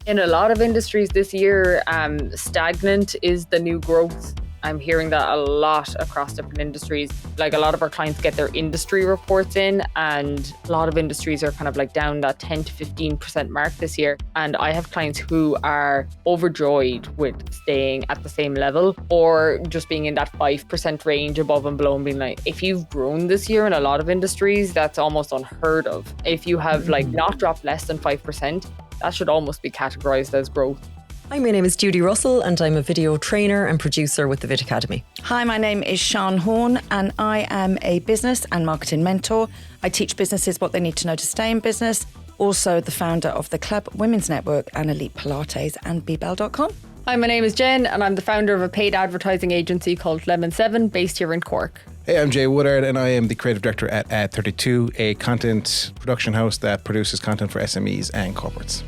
In a lot of industries this year, stagnant is the new growth. I'm hearing that a lot across different industries. Like a lot of our clients get their industry reports in, and a lot of industries are kind of like down that 10 to 15% mark this year. And I have clients who are overjoyed with staying at the same level or just being in that 5% range above and below, and being like, if you've grown this year in a lot of industries, that's almost unheard of. If you have like not dropped less than 5%, that should almost be categorized as growth. Hi, my name is Judie Russell and I'm a video trainer and producer with the Vid Academy. Hi, my name is Sian Horn and I am a business and marketing mentor. I teach businesses what they need to know to stay in business. Also the founder of the Club Women's Network and Elite Pilates and bbell.com. Hi, my name is Jen and I'm the founder of a paid advertising agency called Lemon 7 based here in Cork. Hey, I'm Jay Woodard and I am the creative director at Ad32, a content production house that produces content for SMEs and corporates.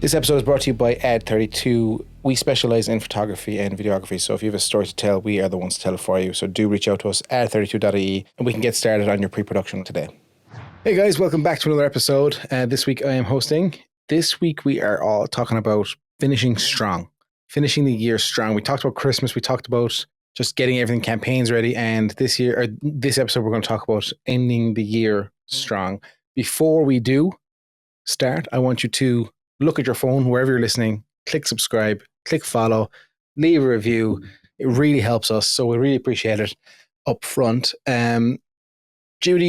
This episode is brought to you by Ad32. We specialize in photography and videography, so if you have a story to tell, we are the ones to tell it for you. So do reach out to us at ad32.ie and we can get started on your pre-production today. Hey guys, welcome back to another episode. This week I am hosting. This week we are all talking about finishing strong, finishing the year strong. We talked about Christmas, we talked about just getting everything, campaigns ready, and this episode we're going to talk about ending the year strong. Before we do start, I want you to look at your phone, wherever you're listening, click subscribe, click follow, leave a review. It really helps us, so we really appreciate it up front. Judie,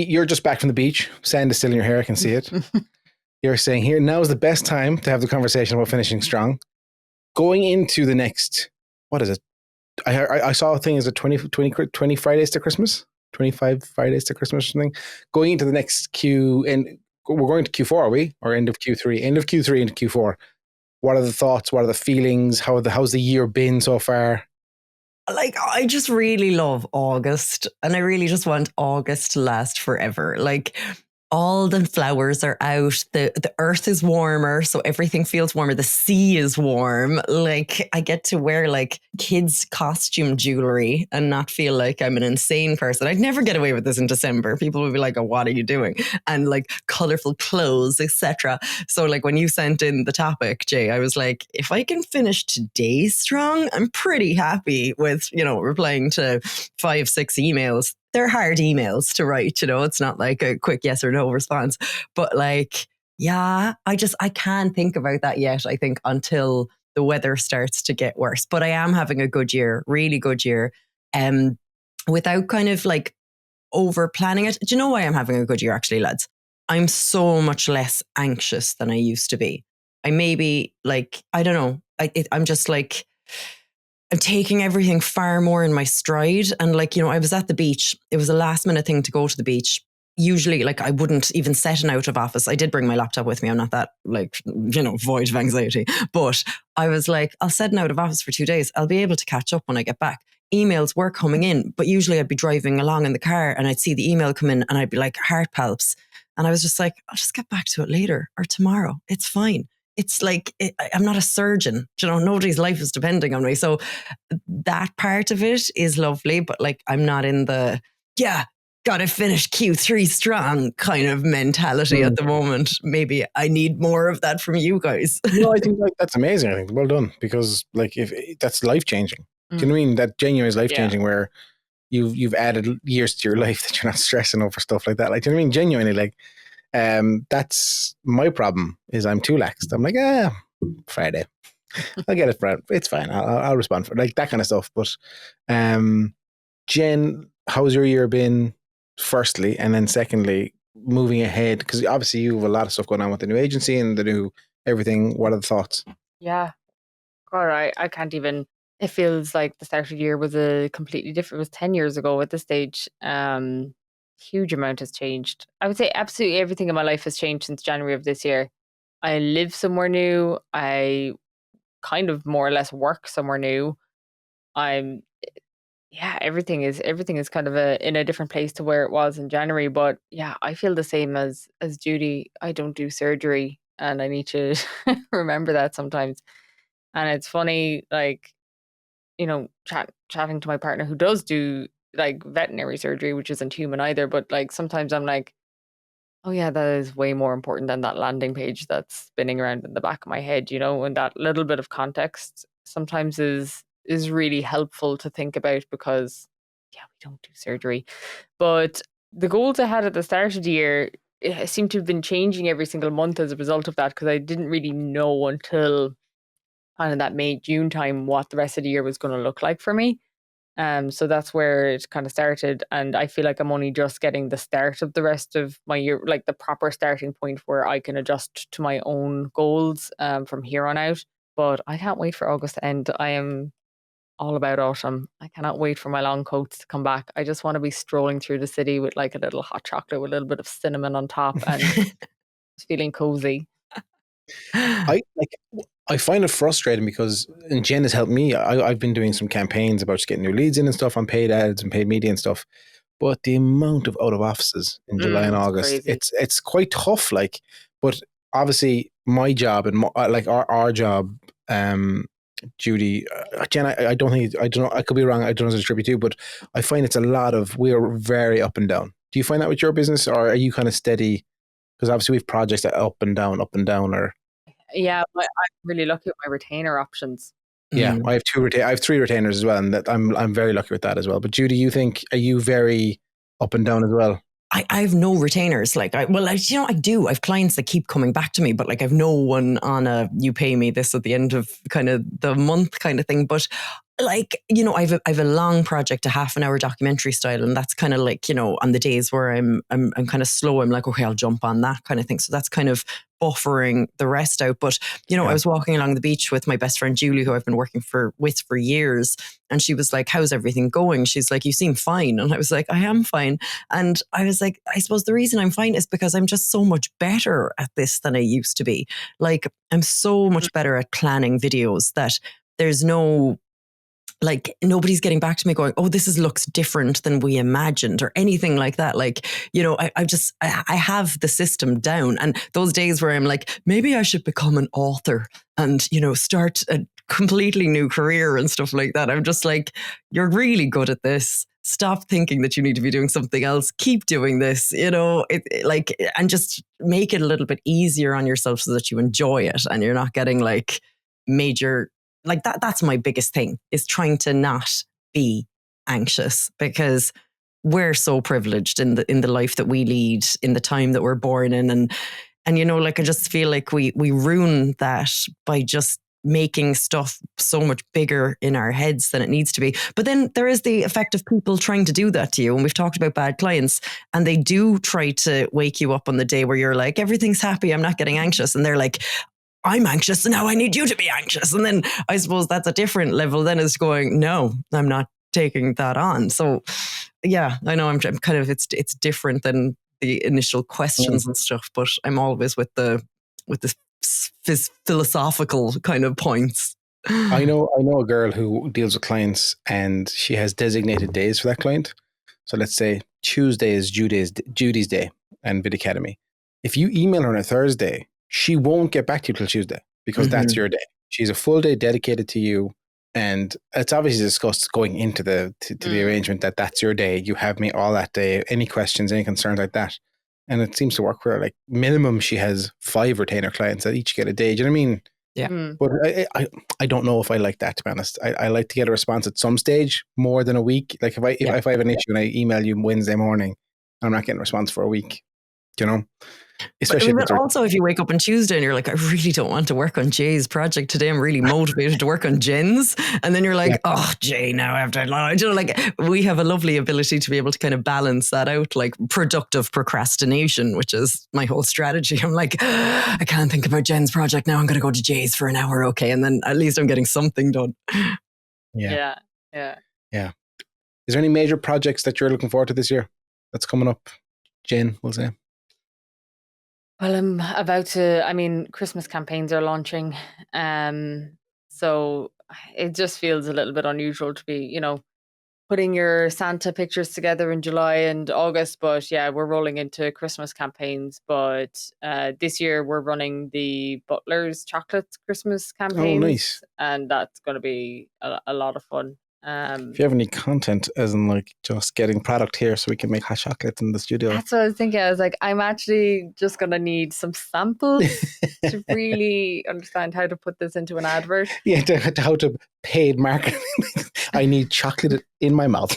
you're just back from the beach. Sand is still in your hair, I can see it. You're saying here, now is the best time to have the conversation about finishing strong. Going into the next, what is it? I saw a thing, is it 20 Fridays to Christmas? 25 Fridays to Christmas or something? Going into the next Q, and we're going to Q4, are we? Or end of Q3? End of Q3 into Q4. What are the thoughts? What are the feelings? How's the year been so far? Like, I just really love August and I really just want August to last forever. Like, all the flowers are out. The earth is warmer, so everything feels warmer. The sea is warm. Like, I get to wear like kids' costume jewelry and not feel like I'm an insane person. I'd never get away with this in December. People would be like, "Oh, what are you doing?" And like colorful clothes, etc. So like when you sent in the topic, Jay, I was like, if I can finish today strong, I'm pretty happy with, replying to 5-6 emails. They're hard emails to write, it's not like a quick yes or no response. But like, yeah, I can't think about that yet, I think, until the weather starts to get worse. But I am having a good year, really good year. Without kind of like over planning it. Do you know why I'm having a good year, actually, lads? I'm so much less anxious than I used to be. I maybe like, I don't know. I'm just like, I'm taking everything far more in my stride. And like, I was at the beach. It was a last minute thing to go to the beach. Usually, like, I wouldn't even set an out of office. I did bring my laptop with me. I'm not that, like, void of anxiety. But I was like, I'll set an out of office for 2 days. I'll be able to catch up when I get back. Emails were coming in, but usually I'd be driving along in the car and I'd see the email come in and I'd be like, heart palps. And I was just like, I'll just get back to it later or tomorrow. It's fine. It's like, I'm not a surgeon. Nobody's life is depending on me. So that part of it is lovely, but like, I'm not in the, gotta finish Q3 strong kind of mentality at the moment. Maybe I need more of that from you guys. No, I think like that's amazing. I think well done, because like if that's life changing. Do you know what I mean? That genuine is life changing, where you've added years to your life that you're not stressing over stuff like that. Like, do you know what I mean? Genuinely, like, that's my problem, is I'm too laxed. I'm like, Friday, I'll get it, Friday. It's fine. I'll respond for like that kind of stuff. But, Jen, how's your year been? Firstly, and then secondly, moving ahead, because obviously you have a lot of stuff going on with the new agency and the new everything. What are the thoughts? Yeah. All right. I can't even. It feels like the start of the year was a completely different. It was 10 years ago at this stage. Huge amount has changed. I would say absolutely everything in my life has changed since January of this year. I live somewhere new. I kind of more or less work somewhere new. Everything is kind of in a different place to where it was in January. But yeah, I feel the same as Judie. I don't do surgery, and I need to remember that sometimes. And it's funny, like, chatting to my partner who does do like veterinary surgery, which isn't human either. But like sometimes I'm like, Oh yeah, that is way more important than that landing page that's spinning around in the back of my head, and that little bit of context sometimes is really helpful to think about because yeah, we don't do surgery. But the goals I had at the start of the year seem to have been changing every single month as a result of that because I didn't really know until kind of that May, June time what the rest of the year was going to look like for me. So that's where it kind of started. And I feel like I'm only just getting the start of the rest of my year, like the proper starting point where I can adjust to my own goals from here on out. But I can't wait for August to end. I am all about autumn. I cannot wait for my long coats to come back. I just want to be strolling through the city with like a little hot chocolate with a little bit of cinnamon on top and feeling cozy. I find it frustrating because, and Jen has helped me. I've been doing some campaigns about just getting new leads in and stuff on paid ads and paid media and stuff. But the amount of out of offices in July and It's August, crazy. it's quite tough. Like, but obviously my job and like our job, Judie, Jen, I don't think, I don't know, I could be wrong. I don't know if it's attribute to, but I find it's a lot of, we are very up and down. Do you find that with your business, or are you kind of steady? Because obviously we have projects that up and down, or. Yeah, but I'm really lucky with my retainer options. Yeah, Mm. I have I have 3 retainers as well, and that I'm very lucky with that as well. But Judy, are you very up and down as well? I have no retainers. Like, I do. I have clients that keep coming back to me, but like, I've no one on a you pay me this at the end of kind of the month kind of thing. But like, I've a long project, a half an hour documentary style, and that's kind of like, on the days where I'm kind of slow, I'm like, okay, I'll jump on that kind of thing. So that's kind of buffering the rest out. But I was walking along the beach with my best friend Julie, who I've been working with for years, and she was like, "How's everything going?" She's like, "You seem fine," and I was like, "I am fine." And I was like, I suppose the reason I'm fine is because I'm just so much better at this than I used to be. Like, I'm so much better at planning videos that there's no, like, nobody's getting back to me going, "Oh, looks different than we imagined," or anything like that. Like, I have the system down. And those days where I'm like, maybe I should become an author and, start a completely new career and stuff like that. I'm just like, you're really good at this. Stop thinking that you need to be doing something else. Keep doing this, and just make it a little bit easier on yourself so that you enjoy it and you're not getting like major, like that's my biggest thing, is trying to not be anxious, because we're so privileged in the life that we lead, in the time that we're born in. And like, I just feel like we ruin that by just making stuff so much bigger in our heads than it needs to be. But then there is the effect of people trying to do that to you. And we've talked about bad clients, and they do try to wake you up on the day where you're like, everything's happy, I'm not getting anxious. And they're like, I'm anxious, and now I need you to be anxious. And then I suppose that's a different level then, is going, no, I'm not taking that on. So yeah, I know I'm kind of, it's different than the initial questions and stuff, but I'm always with the philosophical kind of points. I know a girl who deals with clients, and she has designated days for that client. So let's say Tuesday is Judy's day and Vid Academy. If you email her on a Thursday, she won't get back to you till Tuesday, because that's your day. She's a full day dedicated to you. And it's obviously discussed going into the arrangement that that's your day. You have me all that day. Any questions, any concerns like that. And it seems to work for her. Like, minimum, she has 5 retainer clients that each get a day. Do you know what I mean? Yeah. But I don't know if I like that, to be honest. I like to get a response at some stage more than a week. Like, if I have an issue and I email you Wednesday morning, I'm not getting a response for a week, Especially but also, if you wake up on Tuesday and you're like, I really don't want to work on Jay's project today, I'm really motivated to work on Jen's. And then you're like, oh, Jay, now I have to, like, we have a lovely ability to be able to kind of balance that out, like productive procrastination, which is my whole strategy. I'm like, I can't think about Jen's project now. I'm going to go to Jay's for an hour. Okay. And then at least I'm getting something done. Yeah. Is there any major projects that you're looking forward to this year that's coming up, Jen, we'll say? Well, I'm about to, Christmas campaigns are launching. So it just feels a little bit unusual to be, putting your Santa pictures together in July and August. But yeah, we're rolling into Christmas campaigns. But this year we're running the Butler's Chocolate Christmas campaigns. Oh, nice. And that's going to be a lot of fun. If you have any content, as in like just getting product here so we can make hot chocolate in the studio. That's what I was thinking. I was like, I'm actually just going to need some samples to really understand how to put this into an advert. Yeah, how to paid marketing. I need chocolate in my mouth.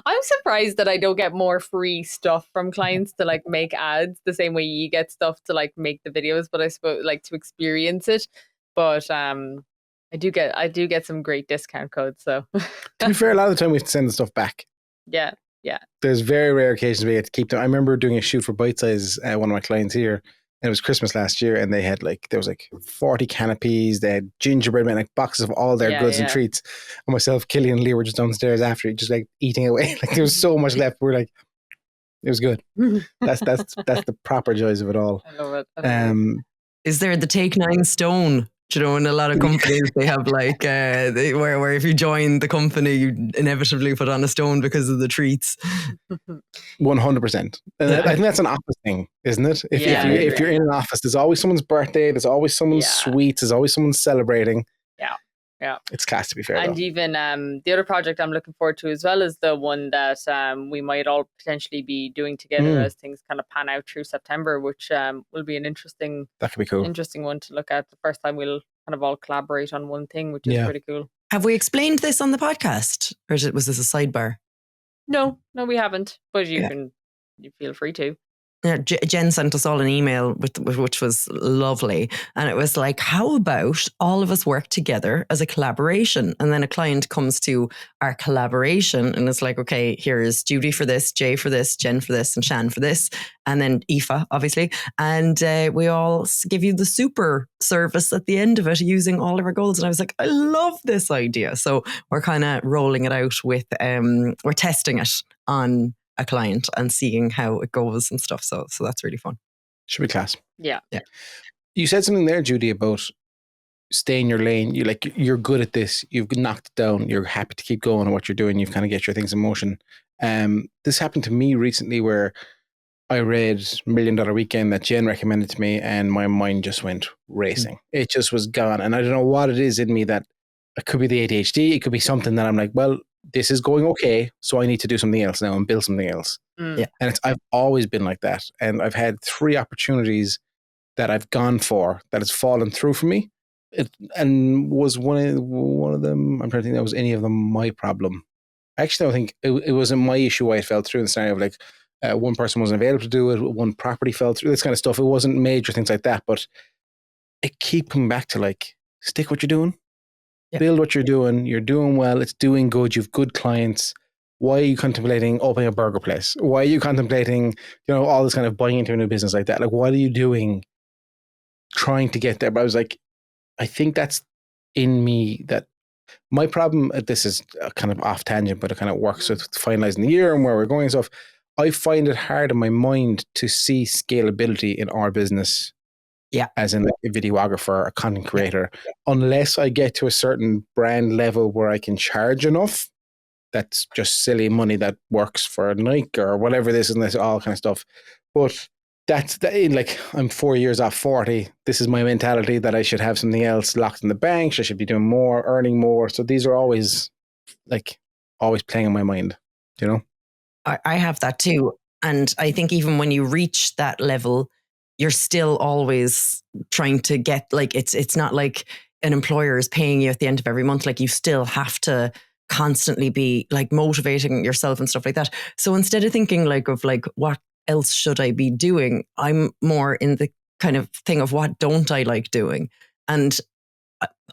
I'm surprised that I don't get more free stuff from clients to like make ads the same way you get stuff to like make the videos, but I suppose like to experience it. But I do get some great discount codes. So to be fair, a lot of the time we have to send the stuff back. Yeah. There's very rare occasions we get to keep them. I remember doing a shoot for Bite Size, one of my clients here, and it was Christmas last year, and they had there was 40 canopies, they had gingerbread men, like boxes of all their goods and treats. And myself, Killian and Lee were just downstairs after, just like eating away. Like there was so much left. We're like, it was good. That's the proper joys of it all. I love it. Is there the Take 9 Stone? Do you know, in a lot of companies they have where if you join the company you inevitably put on a stone because of the treats. 100%. And I think that's an office thing, isn't it? If you're in an office, there's always someone's birthday, there's always someone's sweet, there's always someone celebrating. Yeah. It's class, to be fair. And though. even the other project I'm looking forward to as well is the one that we might all potentially be doing together as things kind of pan out through September, which will be an interesting, that could be cool. Interesting one to look at. The first time we'll kind of all collaborate on one thing, which is pretty cool. Have we explained this on the podcast, or was this a sidebar? No, we haven't. But you feel free to. Yeah, Jen sent us all an email which was lovely, and it was like, how about all of us work together as a collaboration? And then a client comes to our collaboration and it's like, okay, here's Judie for this, Jay for this, Jen for this, and Shan for this, and then Aoife obviously, and we all give you the super service at the end of it using all of our goals. And I was like, I love this idea. So we're kind of rolling it out with we're testing it on a client and seeing how it goes and stuff. So that's really fun. Should be class. Yeah. You said something there, Judie, about stay in your lane. You're good at this. You've knocked it down. You're happy to keep going on what you're doing. You've kind of get your things in motion. This happened to me recently where I read $1 Million Weekend that Jen recommended to me, and my mind just went racing. It just was gone. And I don't know what it is in me that it could be the ADHD. It could be something that I'm like, well, this is going okay, so I need to do something else now and build something else. Yeah. And I've always been like that. And I've had 3 opportunities that I've gone for that has fallen through for me. And was one of them, I'm trying to think that was any of them my problem. Actually, I think it wasn't my issue why it fell through in the scenario of one person wasn't available to do it, one property fell through, this kind of stuff. It wasn't major things like that, but it keep coming back to stick what you're doing. Yeah. Build what you're doing well, it's doing good, you've good clients. Why are you contemplating opening a burger place? Why are you contemplating, all this kind of buying into a new business like that? What are you doing trying to get there? But I was like, I think that's in me that my problem, this is kind of off tangent, but it kind of works with finalizing the year and where we're going and stuff. I find it hard in my mind to see scalability in our business. Yeah, as in a videographer, a content creator, unless I get to a certain brand level where I can charge enough. That's just silly money that works for Nike or whatever this and this, all kind of stuff. But I'm 4 years off 40. This is my mentality that I should have something else locked in the bank. I should be doing more, earning more. So these are always playing in my mind, I have that too. And I think even when you reach that level, you're still always trying to get, it's not like an employer is paying you at the end of every month. You still have to constantly be motivating yourself and stuff like that. So instead of thinking of what else should I be doing, I'm more in the kind of thing of what don't I like doing. And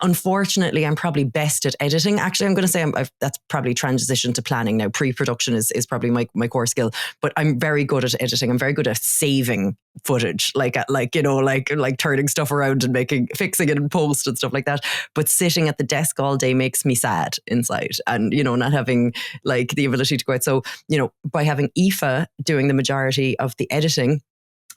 unfortunately, I'm probably best at editing. Actually, I'm going to say that's probably transitioned to planning now. Pre-production is probably my core skill, but I'm very good at editing. I'm very good at saving footage, turning stuff around and fixing it in post and stuff like that. But sitting at the desk all day makes me sad inside, and not having the ability to go out. So by having Aoife doing the majority of the editing,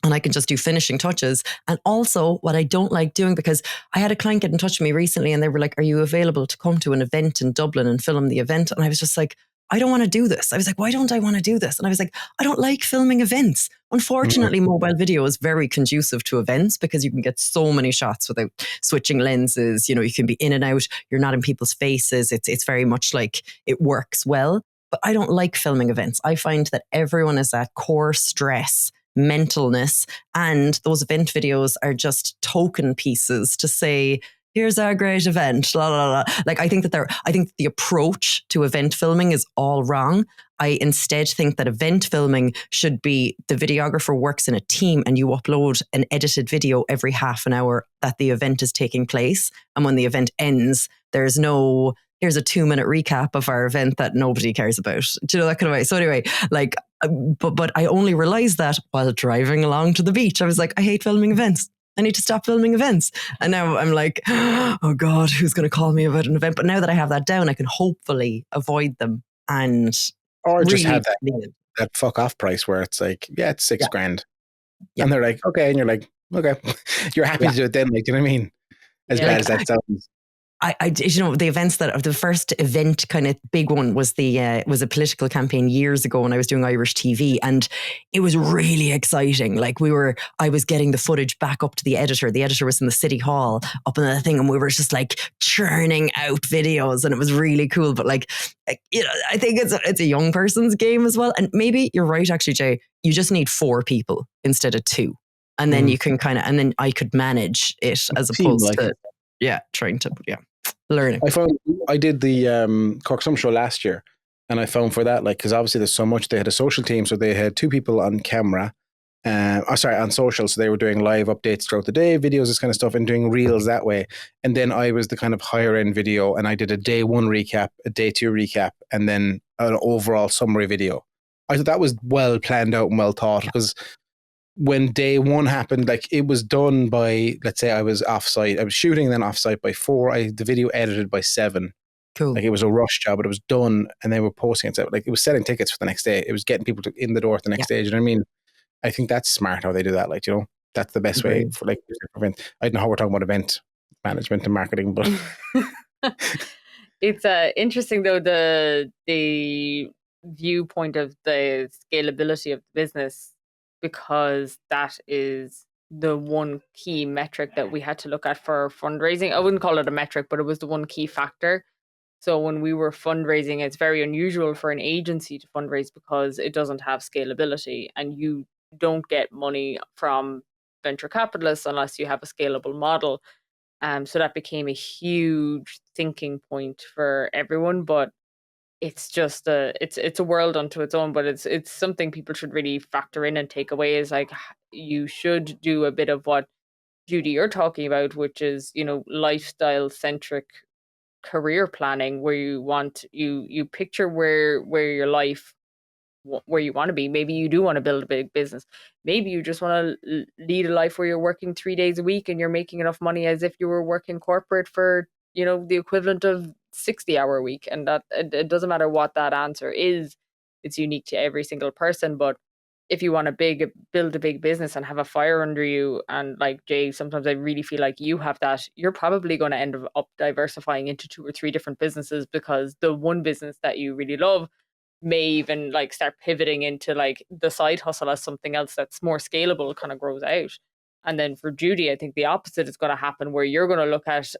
and I can just do finishing touches. And also what I don't like doing, because I had a client get in touch with me recently and they were like, are you available to come to an event in Dublin and film the event? And I was just like, I don't want to do this. I was like, why don't I want to do this? And I was like, I don't like filming events. Unfortunately, mobile video is very conducive to events because you can get so many shots without switching lenses. You know, you can be in and out. You're not in people's faces. It's very much like it works well. But I don't like filming events. I find that everyone is at core stress, mentalness, and those event videos are just token pieces to say, here's our great event, la la la. Like I think the approach to event filming is all wrong. I instead think that event filming should be the videographer works in a team and you upload an edited video every half an hour that the event is taking place. And when the event ends, there's no, here's a 2-minute recap of our event that nobody cares about. Do you know, that kind of way? So anyway, like, but I only realized that while driving along to the beach. I was like, I hate filming events. I need to stop filming events. And now I'm like, oh God, who's going to call me about an event? But now that I have that down, I can hopefully avoid them and or just really have that fuck off price where it's like, yeah, it's $6,000. Yeah. And they're like, okay. And you're like, okay, you're happy to do it then. Like, do you know what I mean? As bad as that sounds. I, you know, the events that the first event kind of big one was was a political campaign years ago when I was doing Irish TV, and it was really exciting. Like I was getting the footage back up to the editor. The editor was in the city hall up in the thing, and we were just like churning out videos, and it was really cool. But like, you know, I think it's a young person's game as well. And maybe you're right, actually, Jay. You just need 4 people instead of 2, and then you can and then I could manage it as opposed to trying to learning. I did the Cork Summer Show last year, and I found for that, like, because obviously there's so much. They had a social team, so they had 2 people on camera, on social, so they were doing live updates throughout the day, videos, this kind of stuff, and doing reels that way. And then I was the kind of higher end video, and I did a day 1 recap, a day 2 recap, and then an overall summary video. I thought that was well planned out and well thought, because when day 1 happened, like it was done by, let's say I was offsite. I was shooting and then offsite by 4. The video edited by 7. Cool. Like it was a rush job, but it was done and they were posting it. So like it was selling tickets for the next day. It was getting people in the door the next day. Do you know what I mean? I think that's smart how they do that. Like, you know, that's the best way for like event. I don't know how we're talking about event management and marketing, but it's interesting though, the viewpoint of the scalability of the business, because that is the one key metric that we had to look at for fundraising. I wouldn't call it a metric, but it was the one key factor. So when we were fundraising, it's very unusual for an agency to fundraise because it doesn't have scalability, and you don't get money from venture capitalists unless you have a scalable model. So that became a huge thinking point for everyone. But it's just it's a world unto its own, but it's something people should really factor in and take away, is like you should do a bit of what Judie you're talking about, which is, you know, lifestyle-centric career planning, where you picture where your life, where you want to be. Maybe you do want to build a big business. Maybe you just want to lead a life where you're working 3 days a week and you're making enough money as if you were working corporate for, you know, the equivalent of 60-hour a week. And that it doesn't matter what that answer is, it's unique to every single person. But if you want to build a big business and have a fire under you, and like Jay, sometimes I really feel like you have that, you're probably going to end up diversifying into 2 or 3 different businesses, because the one business that you really love may even like start pivoting into like the side hustle as something else that's more scalable, kind of grows out. And then for Judie, I think the opposite is going to happen, where you're going to look at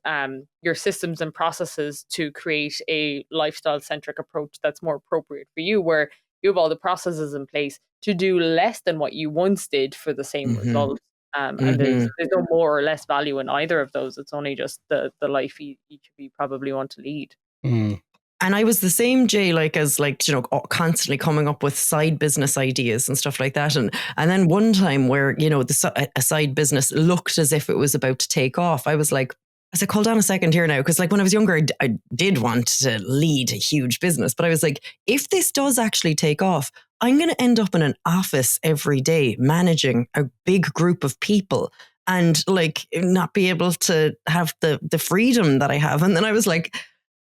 your systems and processes to create a lifestyle-centric approach that's more appropriate for you, where you have all the processes in place to do less than what you once did for the same result. And there's no more or less value in either of those. It's only just the life each of you probably want to lead. And I was the same, Jay, like as like, you know, constantly coming up with side business ideas and stuff like that. And then one time where, you know, a side business looked as if it was about to take off, I was like, hold on a second here now. Because like when I was younger, I did want to lead a huge business. But I was like, if this does actually take off, I'm going to end up in an office every day managing a big group of people and like not be able to have the freedom that I have. And then I was like,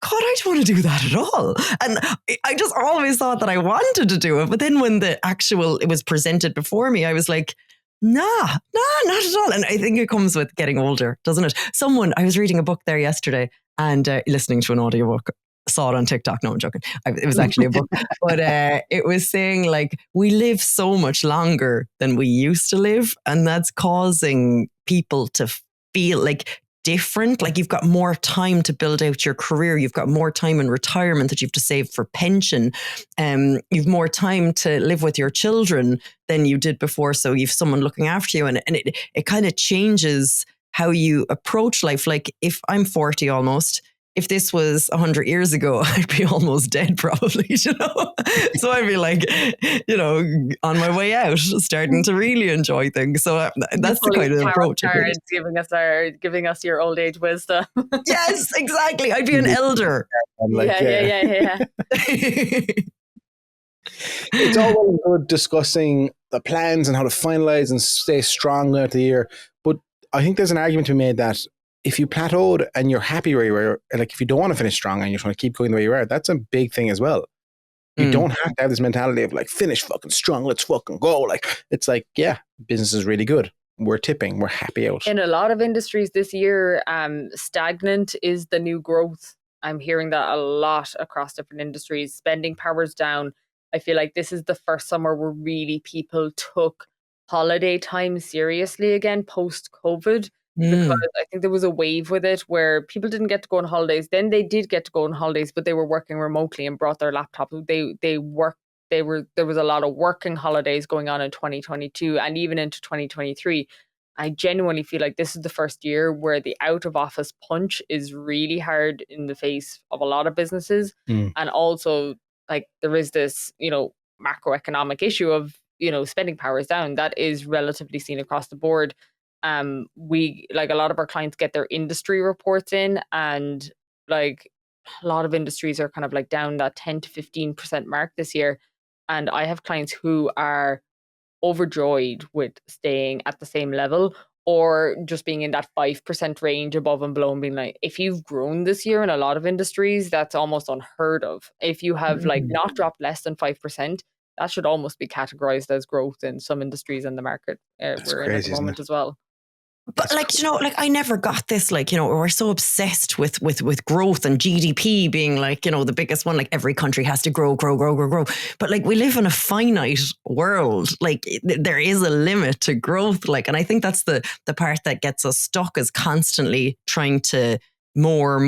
God, I don't want to do that at all. And I just always thought that I wanted to do it. But then when it was presented before me, I was like, nah, not at all. And I think it comes with getting older, doesn't it? I was reading a book there yesterday and listening to an audiobook. saw it on TikTok. No, I'm joking. It was actually a book, but it was saying like we live so much longer than we used to live, and that's causing people to feel like different. Like you've got more time to build out your career. You've got more time in retirement that you have to save for pension. You've more time to live with your children than you did before. So you've someone looking after you, and it kind of changes how you approach life. Like if I'm 40 almost, if this was 100 years ago, I'd be almost dead probably, you know? So I'd be like, you know, on my way out, starting to really enjoy things. So that's the kind of approach. Cards giving us your old age wisdom. Yes, exactly. I'd be an elder. Yeah. It's all well and good discussing the plans and how to finalize and stay strong throughout the year. But I think there's an argument to be made that if you plateaued and you're happy where you are, like if you don't want to finish strong and you're trying to keep going the way you are, that's a big thing as well. You don't have to have this mentality of like, finish fucking strong, let's fucking go. Like, it's like, yeah, business is really good. We're tipping, we're happy out. In a lot of industries this year, stagnant is the new growth. I'm hearing that a lot across different industries. Spending power's down. I feel like this is the first summer where really people took holiday time seriously again post-COVID. Because I think there was a wave with it where people didn't get to go on holidays. Then they did get to go on holidays, but they were working remotely and brought their laptop. There was a lot of working holidays going on in 2022 and even into 2023. I genuinely feel like this is the first year where the out of office punch is really hard in the face of a lot of businesses. And also like there is this, you know, macroeconomic issue of, you know, spending power is down. That is relatively seen across the board. We like a lot of our clients get their industry reports in, and like a lot of industries are kind of like down that 10 to 15% mark this year. And I have clients who are overjoyed with staying at the same level or just being in that 5% range above and below, and being like, if you've grown this year in a lot of industries, that's almost unheard of. If you have like not dropped less than 5%, that should almost be categorized as growth in some industries in the market we're in at the moment as well. But like, you know, like I never got this, like, you know, we're so obsessed with growth and GDP being like, you know, the biggest one, like every country has to grow. But like we live in a finite world. Like there is a limit to growth. Like, and I think that's the part that gets us stuck, is constantly trying to more.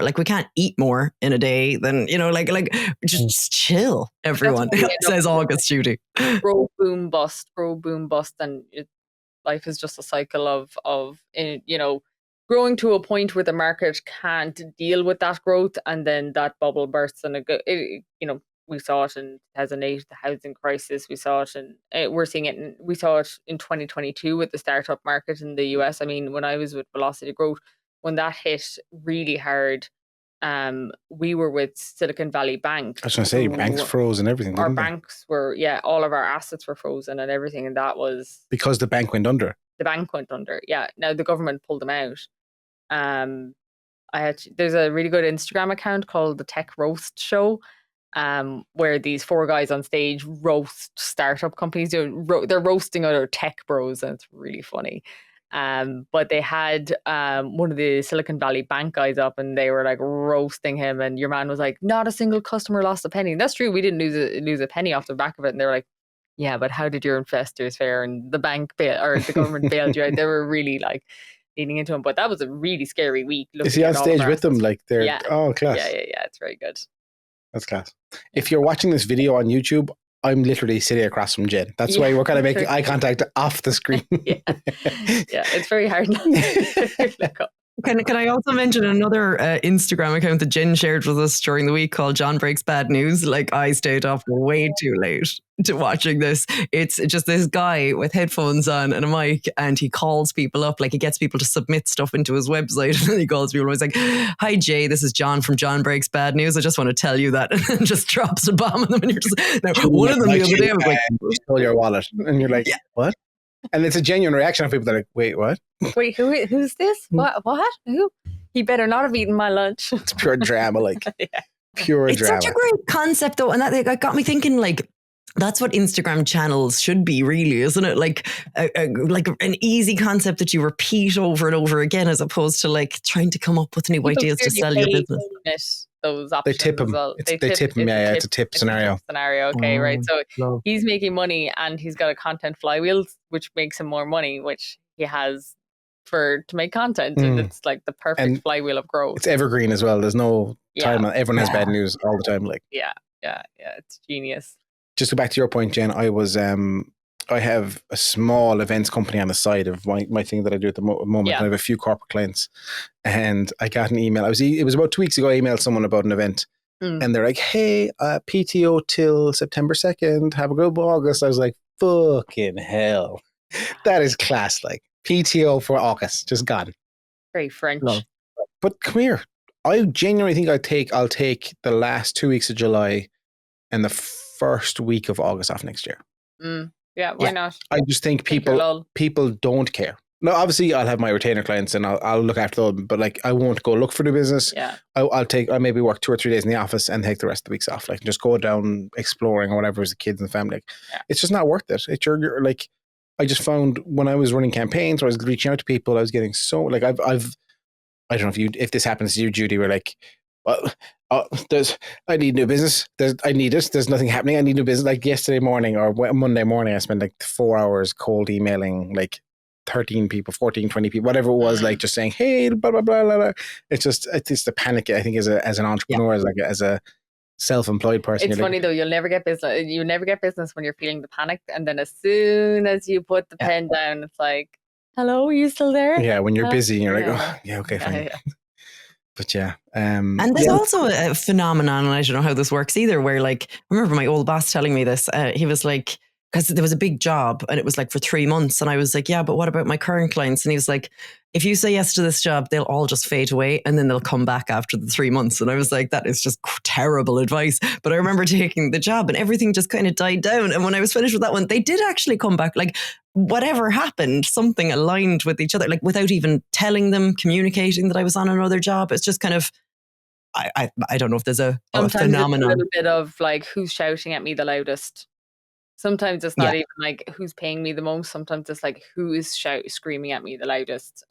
Like we can't eat more in a day than, you know, like just chill, everyone, says August, Judie. Grow, boom, bust. And life is just a cycle of you know, growing to a point where the market can't deal with that growth, and then that bubble bursts. And you know, we saw it in 2008, the housing crisis. We saw it, and we saw it in 2022 with the startup market in the US. I mean, when I was with Velocity Growth, when that hit really hard, we were with Silicon Valley Bank. I was going to say, banks froze and everything. Our banks were, all of our assets were frozen and everything. And that was because the bank went under. The bank went under. Yeah. Now the government pulled them out. There's a really good Instagram account called the Tech Roast Show, where these four guys on stage roast startup companies. They're roasting other tech bros, and it's really funny. But they had one of the Silicon Valley Bank guys up, and they were like roasting him, and your man was like, not a single customer lost a penny. And that's true, we didn't lose a penny off the back of it. And they were like, yeah, but how did your investors fare? And the bank or the government bailed you out. They were really like leaning into him. But that was a really scary week. Is he on stage with them? Like they're oh, class. Yeah, it's very good. That's class. If you're watching this video on YouTube, I'm literally sitting across from Jen. That's why we're kind of making eye contact off the screen. Yeah, it's very hard. Can I also mention another Instagram account that Jen shared with us during the week called John Breaks Bad News? Like I stayed up way too late to watching this. It's just this guy with headphones on and a mic, and he calls people up, like he gets people to submit stuff into his website, and then he calls people and he's like, hi Jay, this is John from John Breaks Bad News. I just want to tell you that, and then just drops a bomb on them, and you're just one of them the other day was like, stole your wallet, and you're like, what? And it's a genuine reaction of people that are like, wait, what? Wait, who's this? What? Who? He better not have eaten my lunch. It's pure drama, like pure drama. It's such a great concept though, and that got me thinking, like, that's what Instagram channels should be, really, isn't it? Like an easy concept that you repeat over and over again, as opposed to like trying to come up with new ideas to sell your business. those They options tip as him. well. They tip him. Yeah, it's a tip scenario. Okay, right. So love. he's making money and he's got a content flywheel, which makes him more money, which he has to make content. And it's like the perfect And flywheel of growth. It's evergreen as well. There's no time. Everyone has Yeah. bad news all the time. Like, Yeah. It's genius. just to go back to your point, Jen, I have a small events company on the side of my thing that I do at the moment. Yeah. I have a few corporate clients, and I got an email. It was about 2 weeks ago. I emailed someone about an event, and they're like, "Hey, PTO till September 2nd. Have a good August." I was like, "Fucking hell, that is class!" Like PTO for August, just gone. Very French. Love. But come here, I genuinely think I'll take the last 2 weeks of July and the first week of August off next year. Yeah, why not? I just think people don't care. No, obviously I'll have my retainer clients and I'll look after them, but like I won't go look for new business. Yeah. I'll maybe work 2 or 3 days in the office and take the rest of the weeks off. Like just go down exploring or whatever as the kids and the family. Like, it's just not worth it. You're like, I just found when I was running campaigns or I was reaching out to people, I was getting so like I don't know if this happens to you, Judie, we're like, well, I need new business. I need it. There's nothing happening. I need new business. Like yesterday morning or Monday morning, I spent like 4 hours cold emailing like 13 people, 14, 20 people, whatever it was, like just saying, hey, blah, blah, blah, blah, blah. It's the panic, I think, as an entrepreneur, as a self-employed person. It's funny though, you'll never get business. You never get business when you're feeling the panic. And then as soon as you put the pen down, it's like, hello, are you still there? Yeah, when you're busy and you're like, oh, yeah, okay, fine. Yeah. But yeah. And there's also a phenomenon, and I don't know how this works either, where like, I remember my old boss telling me this. He was like, because there was a big job and it was like for 3 months. And I was like, yeah, but what about my current clients? And he was like, if you say yes to this job, they'll all just fade away and then they'll come back after the 3 months. And I was like, that is just terrible advice. But I remember taking the job and everything just kind of died down. And when I was finished with that one, they did actually come back. Like whatever happened, something aligned with each other, like without even telling them, communicating that I was on another job. It's just kind of, I don't know if there's a phenomenon. It's a little bit of like, who's shouting at me the loudest? Sometimes it's not even like who's paying me the most. Sometimes it's like who is screaming at me the loudest.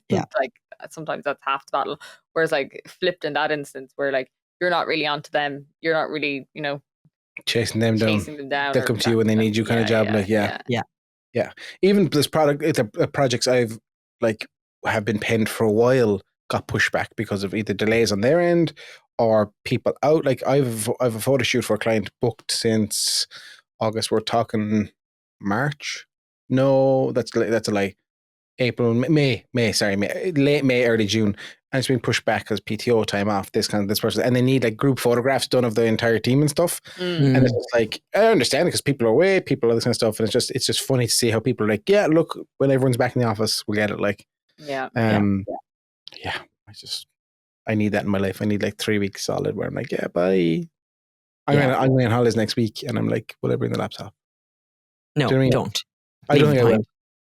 Yeah. Like sometimes that's half the battle. Whereas like flipped in that instance where like you're not really onto them. You're not really, chasing them down. They'll come to you when they need you kind of job. Yeah. Even this the projects I've like have been penned for a while got pushed back because of either delays on their end or people out. Like I've a photo shoot for a client booked since August. We're talking March. No, that's a lie. April, May, late May, early June. And it's been pushed back because PTO time off, this person. And they need like group photographs done of the entire team and stuff. And it's just like, I understand because people are away, people, all this kind of stuff. And it's just funny to see how people are like, yeah, look, when everyone's back in the office, we'll get it. Like, I need that in my life. I need like 3 weeks solid where I'm like, yeah, bye. I'm going on holidays next week, and I'm like, will I bring the laptop? No, don't. I don't think I will.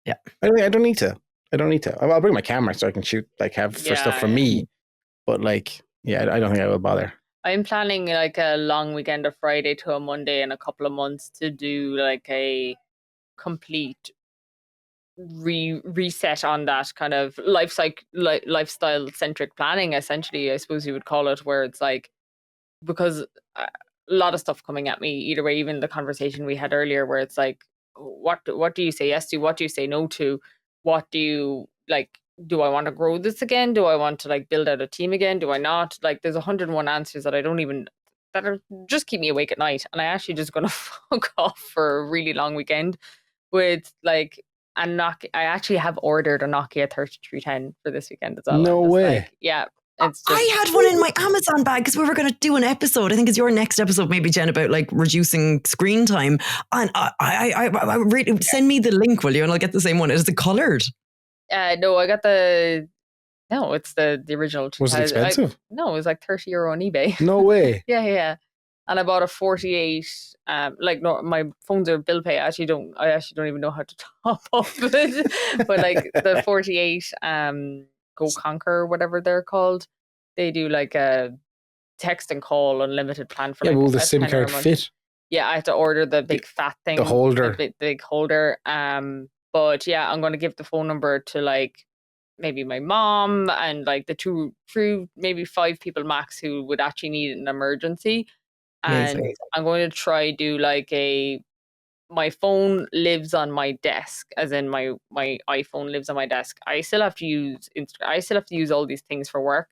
Yeah, I don't need to. I'll bring my camera so I can shoot, like, have for stuff for me. But like, yeah, I don't think I will bother. I'm planning like a long weekend of Friday to a Monday in a couple of months to do like a complete reset on that kind of lifestyle-centric planning. Essentially, I suppose you would call it, where it's like because. A lot of stuff coming at me either way, even the conversation we had earlier where it's like what do you say yes to, what do you say no to, what do you like, do I want to grow this again, do I want to like build out a team again, do I not, like there's 101 answers that are just keep me awake at night, and I actually just gonna fuck off for a really long weekend with like I actually have ordered a Nokia 3310 for this weekend as well. No way. Like, yeah. I had one in my Amazon bag because we were going to do an episode. I think it's your next episode, maybe, Jen, about like reducing screen time. And I really send me the link, will you? And I'll get the same one. Is it colored? No, I got it's the original. Was it expensive? No, it was like €30 on eBay. No way. Yeah. And I bought a 48. My phones are bill pay. I actually don't even know how to top up it. But like the 48 Go Conquer, whatever they're called, they do like a text and call unlimited plan for. Yeah, will the SIM card fit? Yeah, I had to order the big fat thing, the holder, the big holder. But yeah, I'm going to give the phone number to like maybe my mom and like the two, maybe 5 people max who would actually need an emergency. And Amazing. I'm going to try do like my phone lives on my desk, as in my iPhone lives on my desk. I still have to use Instagram. I still have to use all these things for work.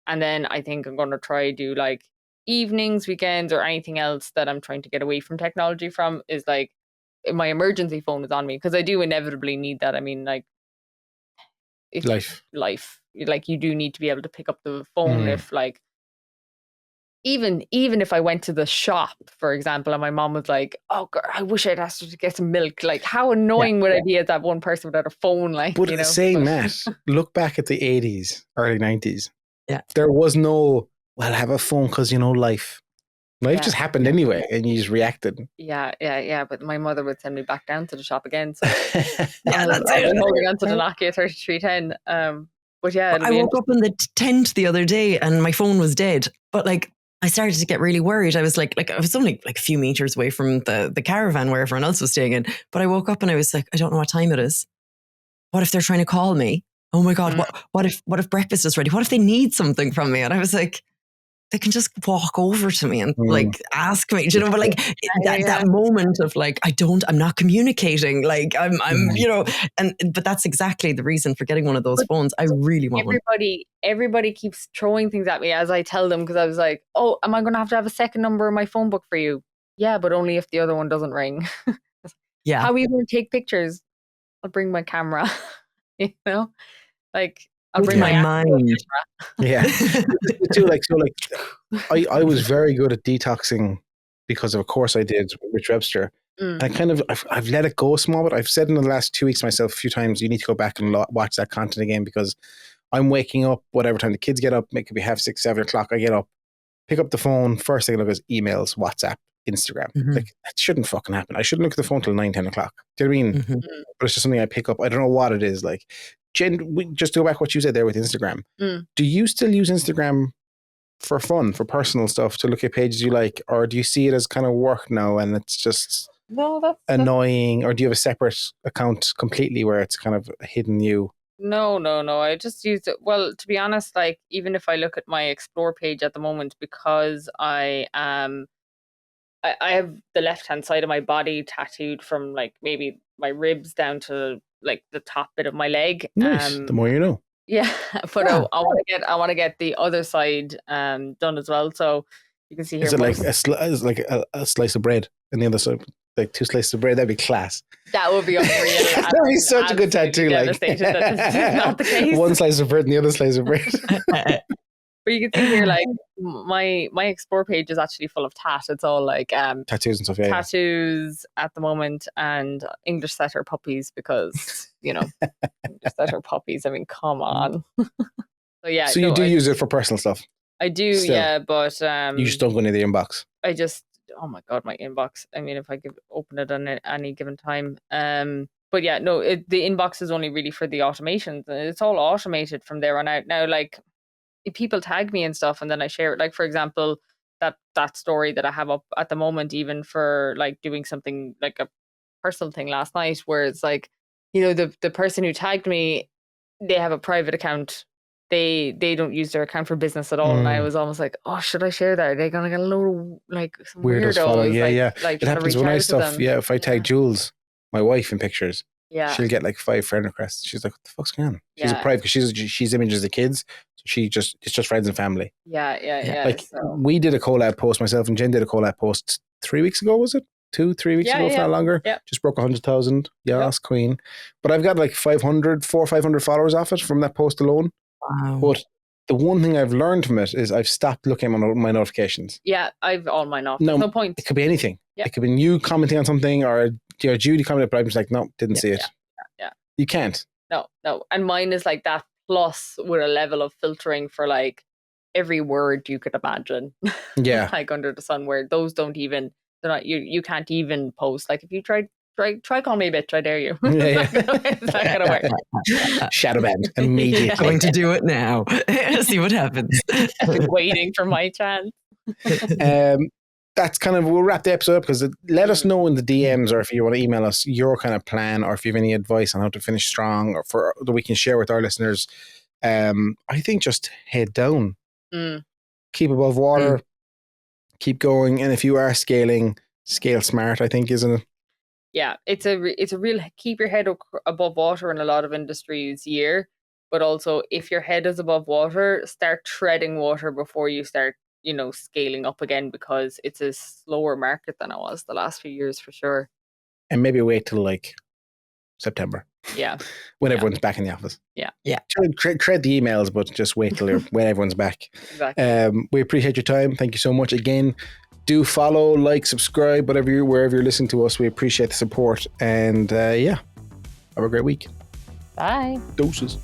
And then I think I'm going to try do like evenings, weekends, or anything else that I'm trying to get away from technology from is like my emergency phone is on me, because I do inevitably need that. I mean, like Life. Like you do need to be able to pick up the phone if like even if I went to the shop, for example, and my mom was like, "Oh, girl, I wish I'd asked her to get some milk." Like, how annoying would I be as that one person without a phone? Like, But you know. saying that, look back at the 80s, early 90s. Yeah. There was no, well, have a phone because, you know, life just happened anyway, and you just reacted. Yeah. But my mother would send me back down to the shop again. So Yeah, that's I'll it. be holding on to the Nokia 3310. But yeah, I woke up in the tent the other day and my phone was dead. But like, I started to get really worried. I was like I was only like a few meters away from the caravan where everyone else was staying in. But I woke up and I was like, I don't know what time it is. What if they're trying to call me? Oh my God, what if breakfast is ready? What if they need something from me? And I was like, they can just walk over to me and like ask me, you know, but like that moment of like, I'm not communicating. Like I'm, you know, but that's exactly the reason for getting one of those phones. I really want one. Everybody keeps throwing things at me as I tell them, because I was like, oh, am I going to have a second number in my phone book for you? Yeah, but only if the other one doesn't ring. Yeah. How are you going to take pictures? I'll bring my camera, you know, like I'll bring my mind. Yeah. I was very good at detoxing because of a course I did with Rich Webster. And I've let it go small, but I've said in the last 2 weeks myself a few times, you need to go back and watch that content again, because I'm waking up whatever time the kids get up. It could be 6:30, 7 o'clock. I get up, pick up the phone. First thing I look is emails, WhatsApp, Instagram. Like, that shouldn't fucking happen. I shouldn't look at the phone till 9, 10 o'clock. Do you know what I mean? But it's just something I pick up. I don't know what it is. Like, Jen, just to go back what you said there with Instagram. Do you still use Instagram for fun, for personal stuff, to look at pages you like, or do you see it as kind of work now and it's just annoying, or do you have a separate account completely where it's kind of hidden you? No. I just use it. Well, to be honest, like even if I look at my explore page at the moment, because I have the left-hand side of my body tattooed from like maybe my ribs down to like the top bit of my leg. Nice. The more you know. Yeah, but I want to get the other side done as well. So you can see here. Is it like a slice of bread and the other side, like 2 slices of bread? That'd be class. That would be unreal. That'd be such a good tattoo. Like, that this is not the case. 1 slice of bread and the other slice of bread. But you can see here, like my explore page is actually full of It's all like tattoos and stuff. Yeah, tattoos at the moment, and English setter puppies, because you know English setter puppies. I mean, come on. So yeah. So you do use it for personal stuff. I do, still. Yeah, but you just don't go near the inbox. Oh my God, my inbox. I mean, if I could open it on any given time. But yeah, no, the inbox is only really for the automations. It's all automated from there on out. Now, like, if people tag me and stuff and then I share it, like for example, that story that I have up at the moment, even for like doing something like a personal thing last night, where it's like, you know, the person who tagged me, they have a private account. They don't use their account for business at all. And I was almost like, oh, should I share that? Are they gonna get a load of like some weirdos following? Like it happens when I stuff. Yeah, if I tag Jules, my wife, in pictures, she'll get like 5 friend requests. She's like, what the fuck's going on? She's a private, because she's images of kids. So it's just friends and family. Yeah. Like we did a collab post, myself and Jen did a collab post 3 weeks ago, was it? 2-3 weeks ago, if not longer. Yeah. Just broke 100,000. Yes, queen. But I've got like 400 or 500 followers off it from that post alone. Wow. But the one thing I've learned from it is I've stopped looking at my notifications. Yeah, I've all mine off. No point. It could be anything. Yeah. It could be you commenting on something, or Judie commented, but I'm just like, no, didn't see it. Yeah. You can't. No. And mine is like that, plus with a level of filtering for like every word you could imagine. Yeah. Like under the sun, where those don't even, they're not, you can't even post. Like if you try call me a bitch, I dare you. Yeah. It's not gonna work. Shadow banned immediately. Going to do it now. See what happens. I've been waiting for my chance. that's kind of, we'll wrap the episode up, because let us know in the DMs, or if you want to email us your kind of plan, or if you have any advice on how to finish strong, or for that we can share with our listeners. I think just head down, keep above water, keep going. And if you are scaling, scale smart, I think, isn't it? Yeah, it's a real keep your head above water in a lot of industries year, but also if your head is above water, start treading water before you start, scaling up again, because it's a slower market than it was the last few years for sure. And maybe wait till like September. Yeah. When everyone's back in the office. Yeah. Tread the emails, but just wait till when everyone's back. Exactly. We appreciate your time. Thank you so much. Again, do follow, like, subscribe, wherever you're listening to us. We appreciate the support. And have a great week. Bye. Doses.